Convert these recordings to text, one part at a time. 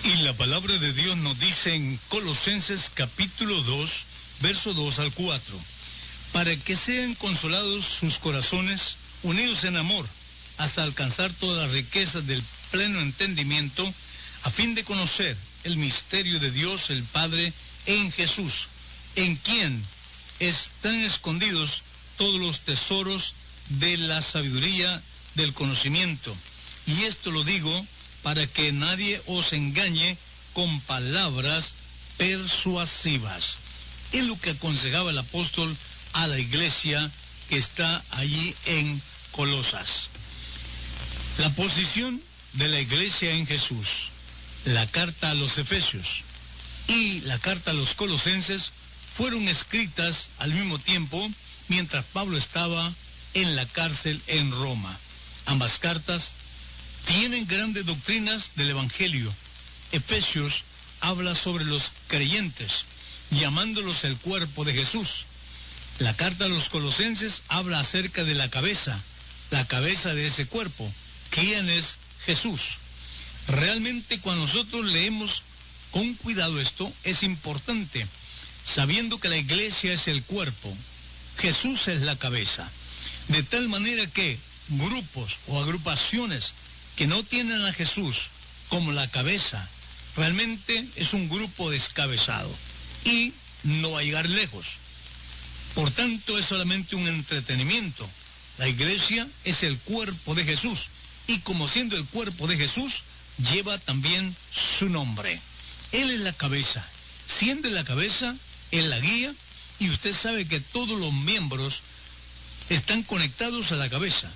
Y la palabra de Dios nos dice en Colosenses capítulo 2, verso 2 al 4, para que sean consolados sus corazones, unidos en amor, hasta alcanzar todas las riquezas del pleno entendimiento, a fin de conocer el misterio de Dios el Padre en Jesús, en quien están escondidos todos los tesoros de la sabiduría del conocimiento. Y esto lo digo para que nadie os engañe con palabras persuasivas. Es lo que aconsejaba el apóstol a la iglesia que está allí en Colosas. La posición de la iglesia en Jesús, la carta a los Efesios y la carta a los Colosenses fueron escritas al mismo tiempo mientras Pablo estaba en la cárcel en Roma. Ambas cartas tienen grandes doctrinas del Evangelio. Efesios habla sobre los creyentes, llamándolos el cuerpo de Jesús. La carta a los Colosenses habla acerca de la cabeza de ese cuerpo. ¿Quién es Jesús? Realmente cuando nosotros leemos con cuidado esto, es importante, sabiendo que la iglesia es el cuerpo, Jesús es la cabeza. De tal manera que grupos o agrupaciones que no tienen a Jesús como la cabeza, realmente es un grupo descabezado y no va a llegar lejos. Por tanto, es solamente un entretenimiento. La iglesia es el cuerpo de Jesús y como siendo el cuerpo de Jesús, lleva también su nombre. Él es la cabeza. Siendo la cabeza, Él la guía y usted sabe que todos los miembros están conectados a la cabeza.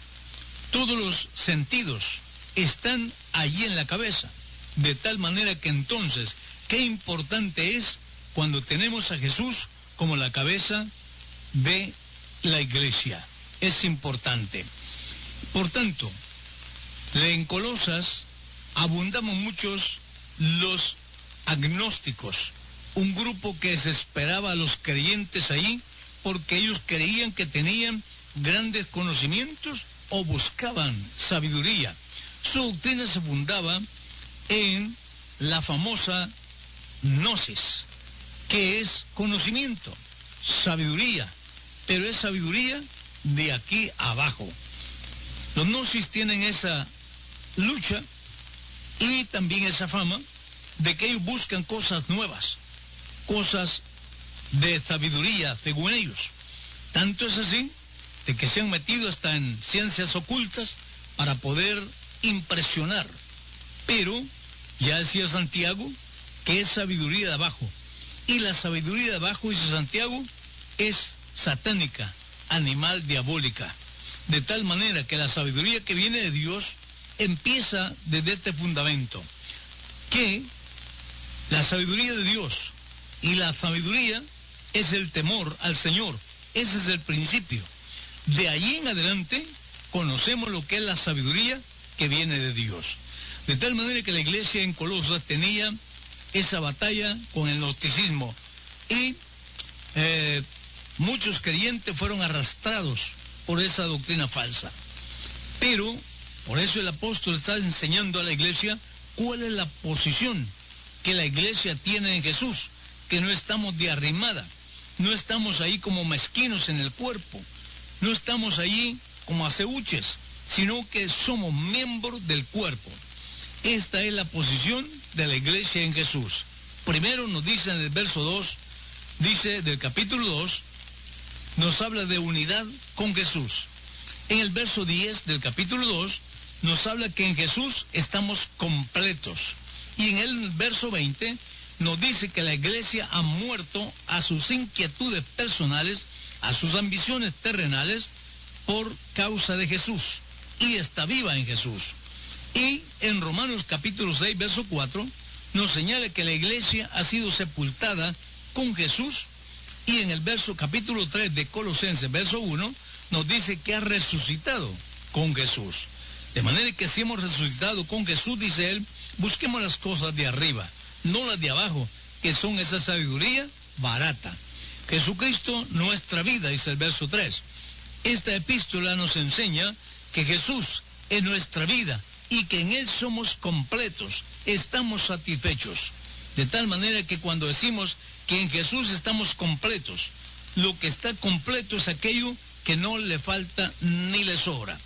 Todos los sentidos están allí en la cabeza. De tal manera que entonces, qué importante es cuando tenemos a Jesús como la cabeza de la iglesia. Es importante. Por tanto, en Colosas abundamos muchos los agnósticos, un grupo que desesperaba a los creyentes allí porque ellos creían que tenían grandes conocimientos o buscaban sabiduría. Su doctrina se fundaba en la famosa gnosis, que es conocimiento, sabiduría, pero es sabiduría de aquí abajo. Los gnosis tienen esa lucha y también esa fama de que ellos buscan cosas nuevas, cosas de sabiduría según ellos. Tanto es así de que se han metido hasta en ciencias ocultas para poder impresionar. Pero ya decía Santiago que es sabiduría de abajo. Y la sabiduría de abajo, dice Santiago, es satánica, animal, diabólica. De tal manera que la sabiduría que viene de Dios empieza desde este fundamento, que la sabiduría de Dios y la sabiduría es el temor al Señor. Ese es el principio. De allí en adelante conocemos lo que es la sabiduría que viene de Dios. De tal manera que la iglesia en Colosas tenía esa batalla con el gnosticismo y muchos creyentes fueron arrastrados por esa doctrina falsa. Pero por eso el apóstol está enseñando a la iglesia cuál es la posición que la iglesia tiene en Jesús, que no estamos de arrimada, no estamos ahí como mezquinos en el cuerpo, no estamos ahí como aceuches, sino que somos miembros del cuerpo. Esta es la posición de la iglesia en Jesús. Primero nos dice en el verso 2, dice del capítulo 2, nos habla de unidad con Jesús. En el verso 10 del capítulo 2 nos habla que en Jesús estamos completos. Y en el verso 20 nos dice que la iglesia ha muerto a sus inquietudes personales, a sus ambiciones terrenales por causa de Jesús y está viva en Jesús. Y en Romanos capítulo 6, verso 4, nos señala que la iglesia ha sido sepultada con Jesús y en el capítulo 3 de Colosenses, verso 1, nos dice que ha resucitado con Jesús. De manera que si hemos resucitado con Jesús, dice él, busquemos las cosas de arriba, no las de abajo, que son esa sabiduría barata. Jesucristo, nuestra vida, dice el verso 3. Esta epístola nos enseña que Jesús es nuestra vida y que en Él somos completos. estamos satisfechos. De tal manera que cuando decimos que en Jesús estamos completos, lo que está completo es aquello que no le falta ni le sobra.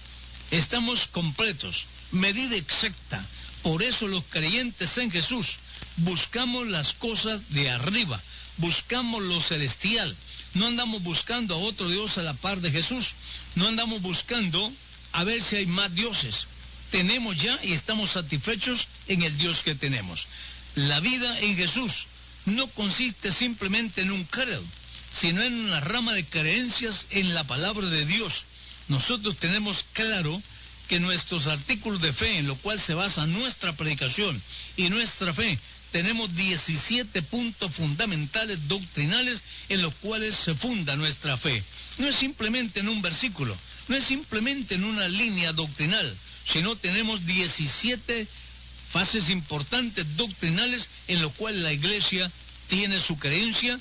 Estamos completos, medida exacta. Por eso los creyentes en Jesús buscamos las cosas de arriba, buscamos lo celestial. No andamos buscando a otro Dios a la par de Jesús. No andamos buscando a ver si hay más dioses. Tenemos ya y estamos satisfechos en el Dios que tenemos. La vida en Jesús no consiste simplemente en un credo, sino en una rama de creencias en la palabra de Dios. Nosotros tenemos claro que nuestros artículos de fe, en lo cual se basa nuestra predicación y nuestra fe, tenemos 17 puntos fundamentales doctrinales en los cuales se funda nuestra fe. No es simplemente en un versículo, no es simplemente en una línea doctrinal, sino tenemos 17 fases importantes doctrinales en los cuales la iglesia tiene su creencia,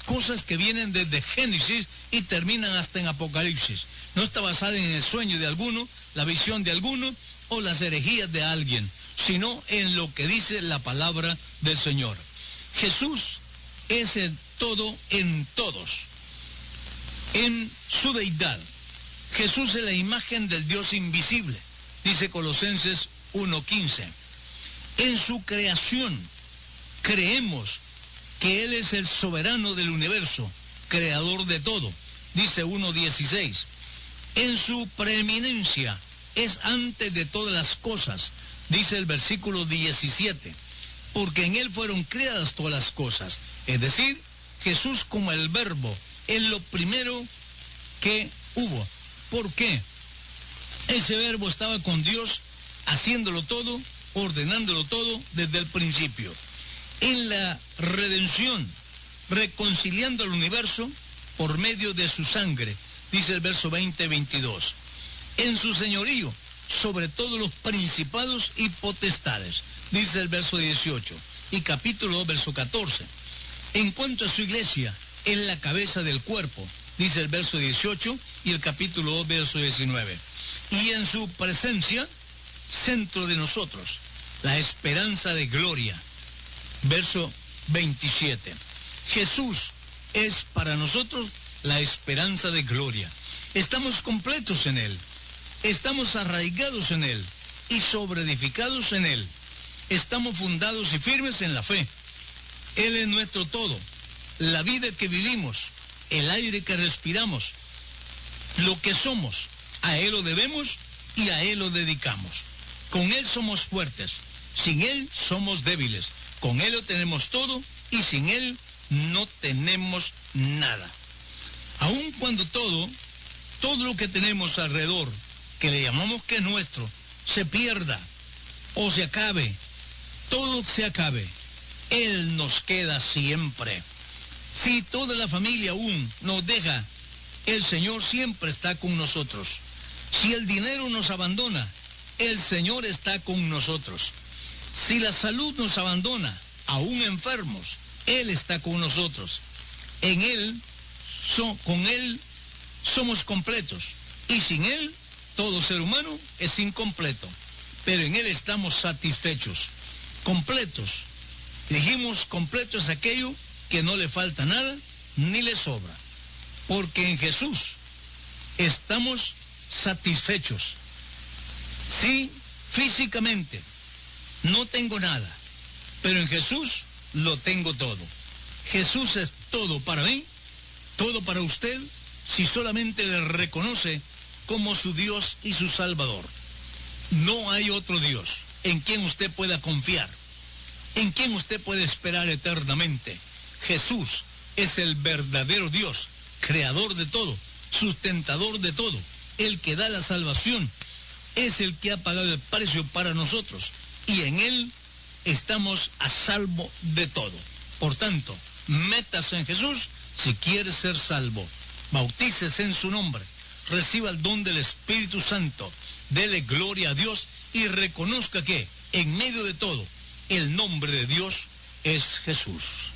cosas que vienen desde Génesis y terminan hasta en Apocalipsis. No está basada en el sueño de alguno, la visión de alguno o las herejías de alguien, sino en lo que dice la palabra del Señor. Jesús es el todo en todos, en su deidad. Jesús es la imagen del Dios invisible, dice Colosenses 1:15. En su creación creemos que Él es el soberano del universo, creador de todo, dice 1:16. En su preeminencia es antes de todas las cosas, dice el versículo 17, porque en Él fueron creadas todas las cosas. Es decir, Jesús como el verbo es lo primero que hubo. ¿Por qué? Ese verbo estaba con Dios, haciéndolo todo, ordenándolo todo desde el principio. En la redención, reconciliando el universo por medio de su sangre, dice el verso 20-22. En su señorío, sobre todos los principados y potestades, dice el verso 18, y capítulo 2, verso 14. En cuanto a su iglesia, es la cabeza del cuerpo, dice el verso 18 y el capítulo 2, verso 19. Y en su presencia, centro de nosotros, la esperanza de gloria, verso 27. Jesús es para nosotros la esperanza de gloria. Estamos completos en Él, estamos arraigados en Él y sobreedificados en Él. Estamos fundados y firmes en la fe. Él es nuestro todo, la vida que vivimos, el aire que respiramos, lo que somos. A Él lo debemos y a Él lo dedicamos. Con Él somos fuertes, sin Él somos débiles. Con Él lo tenemos todo y sin Él no tenemos nada. Aun cuando todo lo que tenemos alrededor, que le llamamos que es nuestro, se pierda o se acabe, todo se acabe, Él nos queda siempre. Si toda la familia aún nos deja, el Señor siempre está con nosotros. Si el dinero nos abandona, el Señor está con nosotros. Si la salud nos abandona, aún enfermos, Él está con nosotros. En Él, con Él somos completos. Y sin Él, todo ser humano es incompleto. Pero en Él estamos satisfechos, completos. Dijimos, completo es aquello que no le falta nada ni le sobra. Porque en Jesús estamos satisfechos. Sí, físicamente no tengo nada, pero en Jesús lo tengo todo. Jesús es todo para mí, todo para usted, si solamente le reconoce como su Dios y su Salvador. No hay otro Dios en quien usted pueda confiar, en quien usted puede esperar eternamente. Jesús es el verdadero Dios, creador de todo, sustentador de todo, el que da la salvación, es el que ha pagado el precio para nosotros y en Él estamos a salvo de todo. Por tanto, métase en Jesús si quiere ser salvo. Bautícese en su nombre, reciba el don del Espíritu Santo, dele gloria a Dios y reconozca que en medio de todo el nombre de Dios es Jesús.